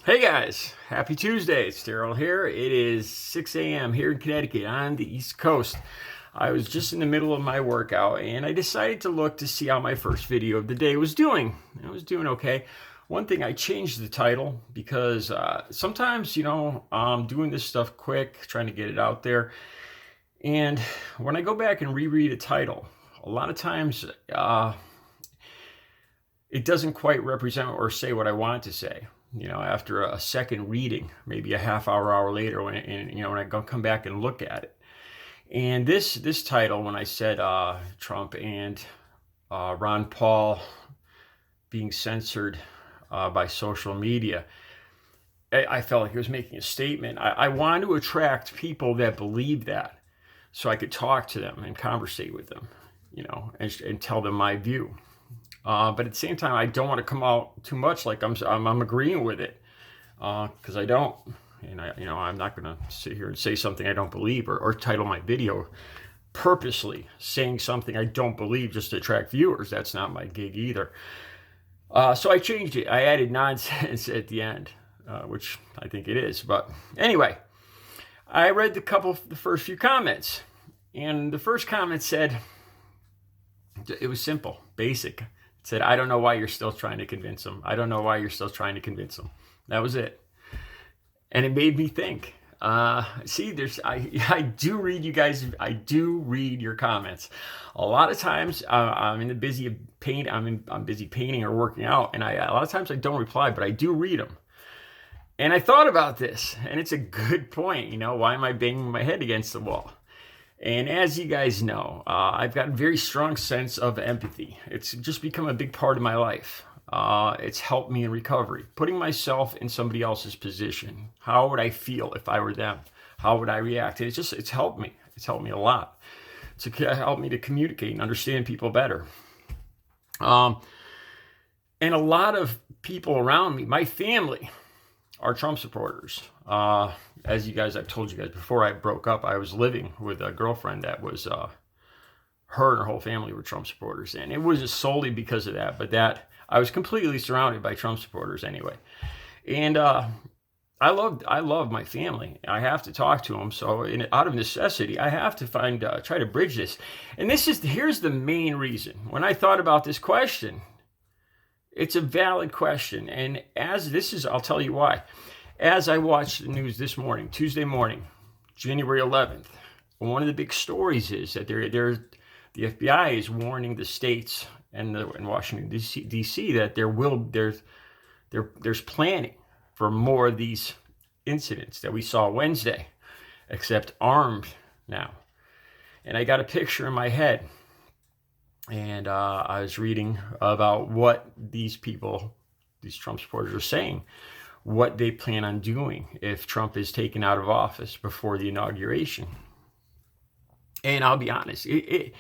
Hey guys, happy Tuesday. It's Daryl here. It is 6 a.m. here in Connecticut on the East Coast. I was just in the middle of my workout and I decided to look to see how my first video of the day was doing. It was doing okay. One thing, I changed the title because sometimes, I'm doing this stuff quick, trying to get it out there. And when I go back and reread a title, a lot of times it doesn't quite represent or say what I want to say. After a second reading, maybe a half hour later, when I come back and look at it. And this title, when I said Trump and Ron Paul being censored by social media, I felt like he was making a statement. I wanted to attract people that believe that, so I could talk to them and conversate with them, and tell them my view. But at the same time, I don't want to come out too much like I'm agreeing with it, because I don't. And I'm not going to sit here and say something I don't believe, or title my video purposely saying something I don't believe just to attract viewers. That's not my gig either. So I changed it. I added nonsense at the end, which I think it is. But anyway, I read the first few comments, and the first comment said, it was simple, basic. It said, "I don't know why you're still trying to convince them. I don't know why you're still trying to convince them." That was it. And it made me think. I do read you guys. I do read your comments. A lot of times I'm busy painting or working out, and a lot of times I don't reply, but I do read them. And I thought about this, and it's a good point. Why am I banging my head against the wall? And as you guys know, I've got a very strong sense of empathy. It's just become a big part of my life. It's helped me in recovery. Putting myself in somebody else's position. How would I feel if I were them? How would I react? And it's helped me. It's helped me a lot. It's helped me to communicate and understand people better. And a lot of people around me, my family, are Trump supporters. I've told you guys before I broke up, I was living with a girlfriend that was, her and her whole family were Trump supporters. And it wasn't solely because of that, but I was completely surrounded by Trump supporters anyway. And I love my family. I have to talk to them. So out of necessity, I have to try to bridge this. And here's the main reason. When I thought about this question, it's a valid question. And I'll tell you why. As I watched the news this morning, Tuesday morning, January 11th, one of the big stories is that the FBI is warning the states and Washington D.C. that there's planning for more of these incidents that we saw Wednesday, except armed now. And I got a picture in my head, and I was reading about what these Trump supporters are saying, what they plan on doing if Trump is taken out of office before the inauguration. And I'll be honest, it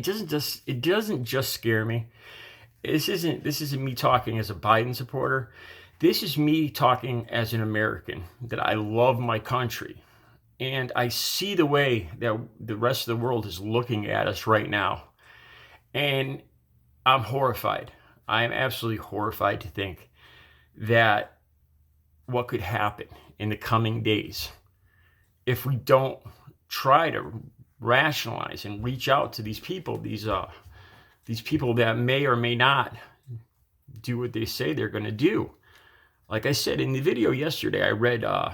doesn't just scare me. This isn't me talking as a Biden supporter. This is me talking as an American, that I love my country. And I see the way that the rest of the world is looking at us right now. And I'm horrified. I'm absolutely horrified to think that what could happen in the coming days if we don't try to rationalize and reach out to these people, these people that may or may not do what they say they're going to do. Like I said in the video yesterday, I read, I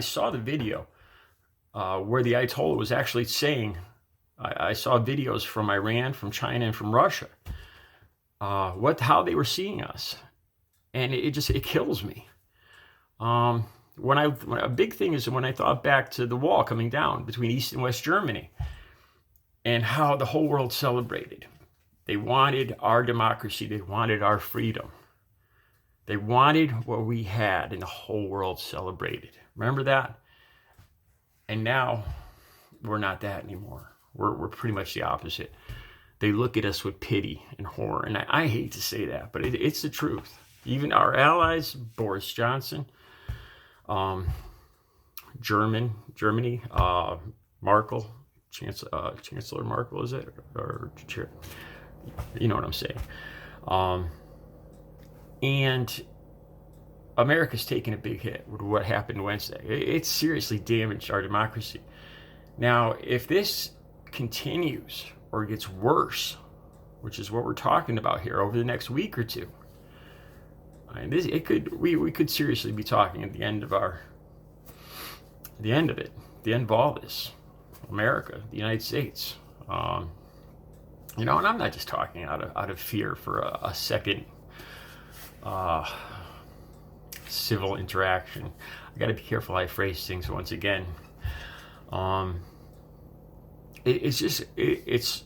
saw the video where the Ayatollah was actually saying, I saw videos from Iran, from China, and from Russia, how they were seeing us. And it kills me. A big thing is when I thought back to the wall coming down between East and West Germany, and how the whole world celebrated. They wanted our democracy. They wanted our freedom. They wanted what we had, and the whole world celebrated. Remember that? And now we're not that anymore. We're pretty much the opposite. They look at us with pity and horror. And I hate to say that, but it's the truth. Even our allies, Boris Johnson, Germany, Merkel, Chancellor Merkel, is it? Or you know what I'm saying. And America's taken a big hit with what happened Wednesday. It's seriously damaged our democracy. Now, if this continues or gets worse, which is what we're talking about here over the next week or two, we could seriously be talking at the end of all this. America, the United States. And I'm not just talking out of fear for a second civil interaction. I got to be careful how I phrase things once again. It's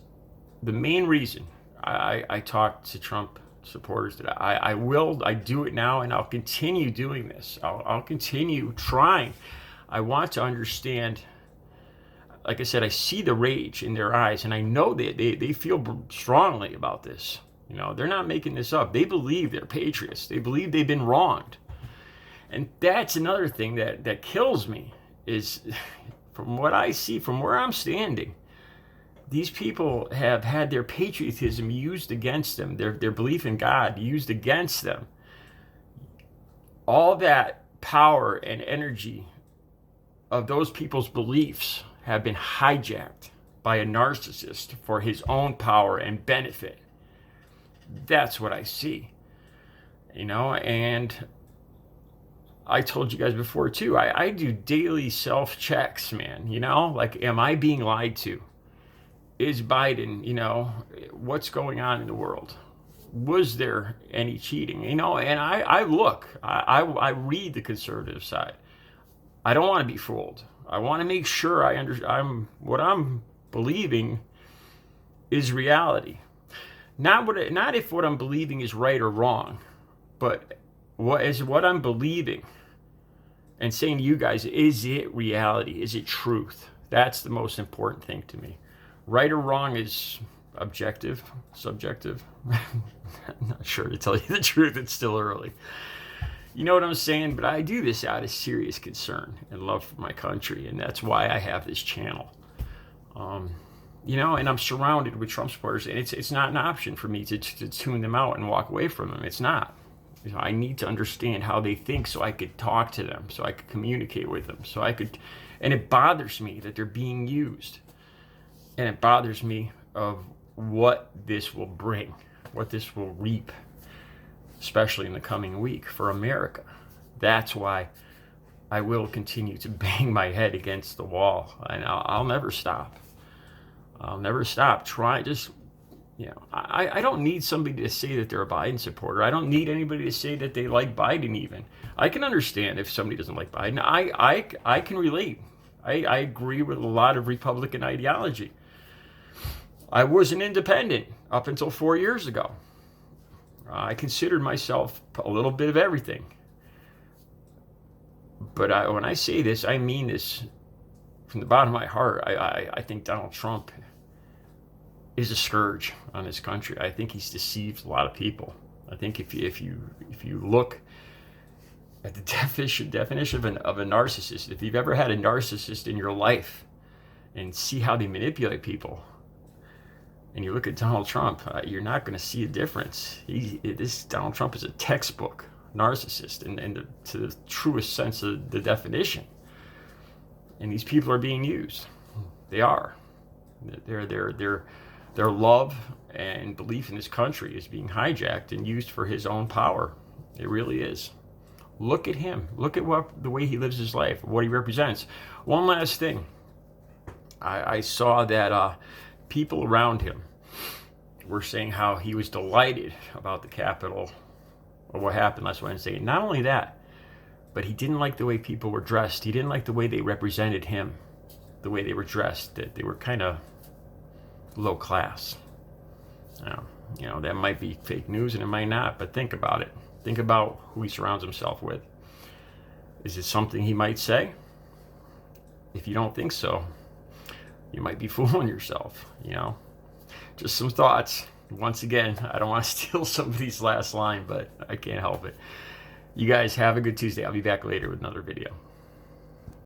the main reason I talk to Trump supporters that I do it now, and I'll continue doing this. I'll continue trying. I want to understand. Like I said, I see the rage in their eyes, and I know that they feel strongly about this. They're not making this up. They believe they're patriots. They believe they've been wronged. And that's another thing that kills me is, from what I see, from where I'm standing, these people have had their patriotism used against them, their belief in God used against them. All that power and energy of those people's beliefs have been hijacked by a narcissist for his own power and benefit. That's what I see. And I told you guys before too, I do daily self-checks, man. Like, am I being lied to? Is Biden, what's going on in the world? Was there any cheating? And I look, I read the conservative side. I don't want to be fooled. I want to make sure what I'm believing is reality. Not if what I'm believing is right or wrong, but what I'm believing and saying to you guys, is it reality? Is it truth? That's the most important thing to me. Right or wrong is objective, subjective. I'm not sure, to tell you the truth. It's still early. You know what I'm saying? But I do this out of serious concern and love for my country, and that's why I have this channel. And I'm surrounded with Trump supporters, and it's not an option for me to tune them out and walk away from them. It's not. I need to understand how they think so I could talk to them, so I could communicate with them, and it bothers me that they're being used. And it bothers me of what this will bring, what this will reap, especially in the coming week for America. That's why I will continue to bang my head against the wall, and I'll never stop. I'll never stop trying. I don't need somebody to say that they're a Biden supporter. I don't need anybody to say that they like Biden even. I can understand if somebody doesn't like Biden. I can relate. I agree with a lot of Republican ideology. I was an independent up until 4 years ago. I considered myself a little bit of everything. But when I say this, I mean this from the bottom of my heart. I think Donald Trump is a scourge on this country. I think he's deceived a lot of people. I think if you look at the definition of a narcissist, if you've ever had a narcissist in your life and see how they manipulate people, and you look at Donald Trump, you're not going to see a difference. Donald Trump is a textbook narcissist, and to the truest sense of the definition. And these people are being used. They are. Their love and belief in this country is being hijacked and used for his own power. It really is. Look at him. Look at the way he lives his life, what he represents. One last thing. I saw that people around him were saying how he was delighted about the Capitol or what happened last Wednesday. And not only that, but he didn't like the way people were dressed. He didn't like the way they represented him, the way they were dressed, that they were kind of low class. That might be fake news and it might not, but think about it. Think about who he surrounds himself with. Is it something he might say? If you don't think so, you might be fooling yourself, Just some thoughts. Once again, I don't want to steal somebody's last line, but I can't help it. You guys have a good Tuesday. I'll be back later with another video.